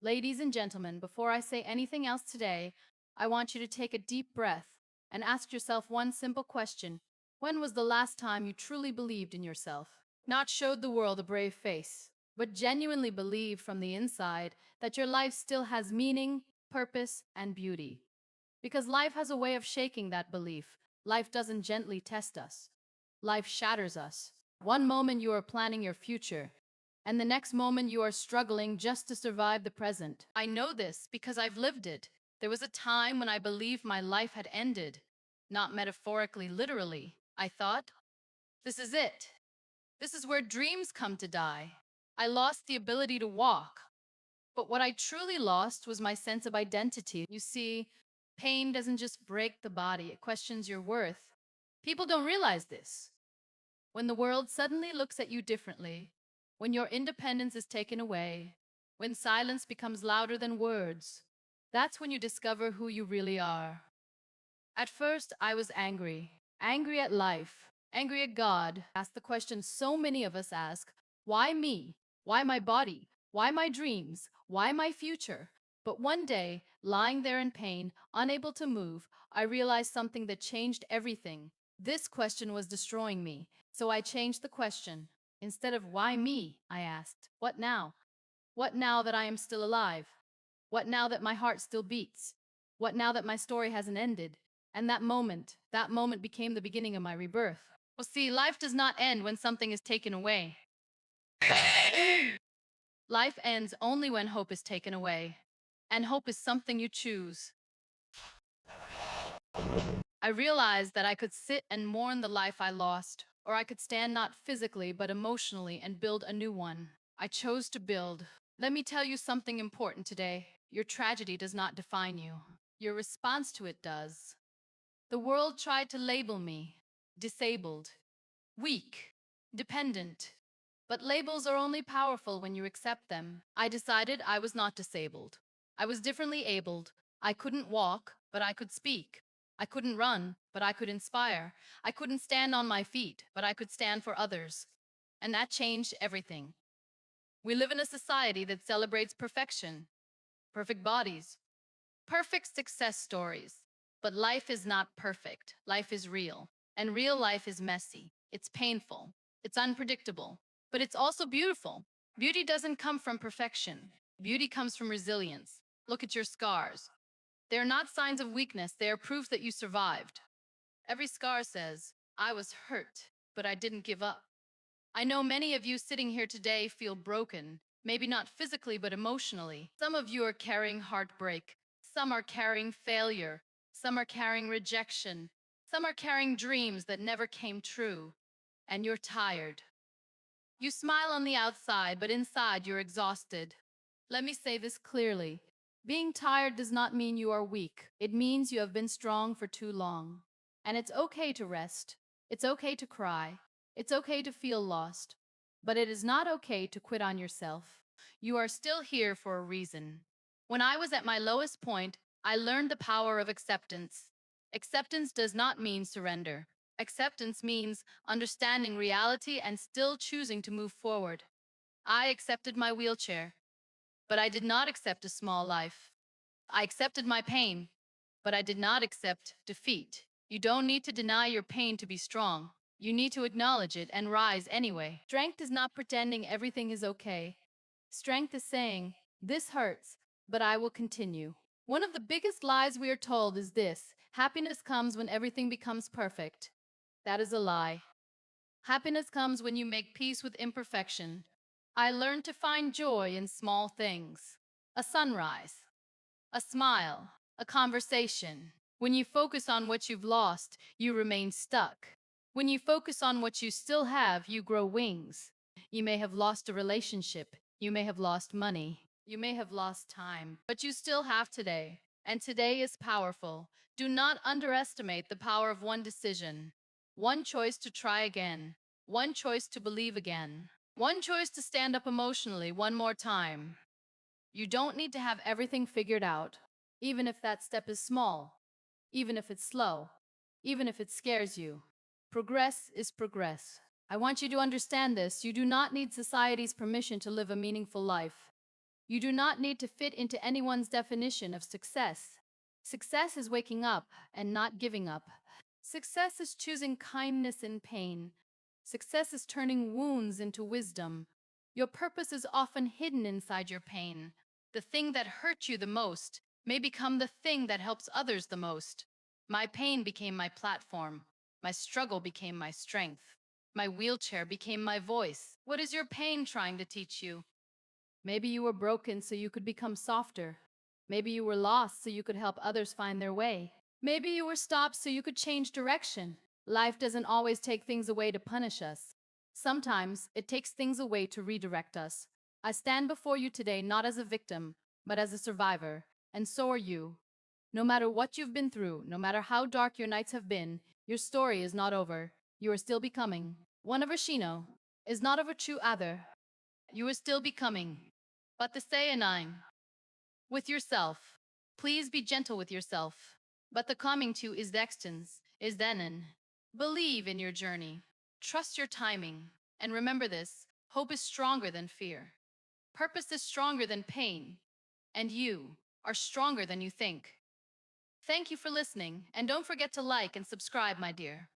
Ladies and gentlemen, before I say anything else today, I want you to take a deep breath and ask yourself one simple question. When was the last time you truly believed in yourself? Not showed the world a brave face, but genuinely believed from the inside that your life still has meaning, purpose, and beauty. Because life has a way of shaking that belief. Life doesn't gently test us. Life shatters us. One moment you are planning your future, and the next moment you are struggling just to survive the present. I know this because I've lived it. There was a time when I believed my life had ended. Not metaphorically, literally. I thought, this is it. This is where dreams come to die. I lost the ability to walk. But what I truly lost was my sense of identity. You see, pain doesn't just break the body, it questions your worth. People don't realize this. When the world suddenly looks at you differently, when your independence is taken away, when silence becomes louder than words, that's when you discover who you really are. At first, I was angry. Angry at life. Angry at God. Asked the question so many of us ask, why me? Why my body? Why my dreams? Why my future? But one day, lying there in pain, unable to move, I realized something that changed everything. This question was destroying me, so I changed the question. Instead of why me, I asked, what now? What now that I am still alive? What now that my heart still beats? What now that my story hasn't ended? And that moment became the beginning of my rebirth. Well, see, life does not end when something is taken away. Life ends only when hope is taken away. And hope is something you choose. I realized that I could sit and mourn the life I lost, or I could stand not physically but emotionally and build a new one. I chose to build. Let me tell you something important today. Your tragedy does not define you. Your response to it does. The world tried to label me disabled, weak, dependent. But labels are only powerful when you accept them. I decided I was not disabled. I was differently abled. I couldn't walk, but I could speak. I couldn't run, but I could inspire. I couldn't stand on my feet, but I could stand for others. And that changed everything. We live in a society that celebrates perfection, perfect bodies, perfect success stories. But life is not perfect. Life is real. And real life is messy. It's painful. It's unpredictable. But it's also beautiful. Beauty doesn't come from perfection. Beauty comes from resilience. Look at your scars. They are not signs of weakness, they are proof that you survived. Every scar says, I was hurt, but I didn't give up. I know many of you sitting here today feel broken, maybe not physically, but emotionally. Some of you are carrying heartbreak. Some are carrying failure. Some are carrying rejection. Some are carrying dreams that never came true. And you're tired. You smile on the outside, but inside you're exhausted. Let me say this clearly. Being tired does not mean you are weak. It means you have been strong for too long. And it's okay to rest. It's okay to cry. It's okay to feel lost. But it is not okay to quit on yourself. You are still here for a reason. When I was at my lowest point, I learned the power of acceptance. Acceptance does not mean surrender. Acceptance means understanding reality and still choosing to move forward. I accepted my wheelchair, but I did not accept a small life. I accepted my pain, but I did not accept defeat. You don't need to deny your pain to be strong. You need to acknowledge it and rise anyway. Strength is not pretending everything is okay. Strength is saying, this hurts, but I will continue. One of the biggest lies we are told is this: happiness comes when everything becomes perfect. That is a lie. Happiness comes when you make peace with imperfection. I learned to find joy in small things: a sunrise, a smile, a conversation. When you focus on what you've lost, you remain stuck. When you focus on what you still have, you grow wings. You may have lost a relationship, you may have lost money, you may have lost time, but you still have today. And today is powerful. Do not underestimate the power of one decision. One choice to try again. One choice to believe again. One choice to stand up emotionally one more time. You don't need to have everything figured out, even if that step is small, even if it's slow, even if it scares you. Progress is progress. I want you to understand this. You do not need society's permission to live a meaningful life. You do not need to fit into anyone's definition of success. Success is waking up and not giving up. Success is choosing kindness in pain. Success is turning wounds into wisdom. Your purpose is often hidden inside your pain. The thing that hurt you the most may become the thing that helps others the most. My pain became my platform. My struggle became my strength. My wheelchair became my voice. What is your pain trying to teach you? Maybe you were broken so you could become softer. Maybe you were lost so you could help others find their way. Maybe you were stopped so you could change direction. Life doesn't always take things away to punish us. Sometimes it takes things away to redirect us. I stand before you today not as a victim, but as a survivor, and so are you. No matter what you've been through, no matter how dark your nights have been, your story is not over. You are still becoming. One of Shino is not of a true other. You are still becoming. But the say nine with yourself. Please be gentle with yourself. But the coming to is the extens, is then. Believe in your journey. Trust your timing. And remember this, hope is stronger than fear. Purpose is stronger than pain. And you are stronger than you think. Thank you for listening, and don't forget to like and subscribe, my dear.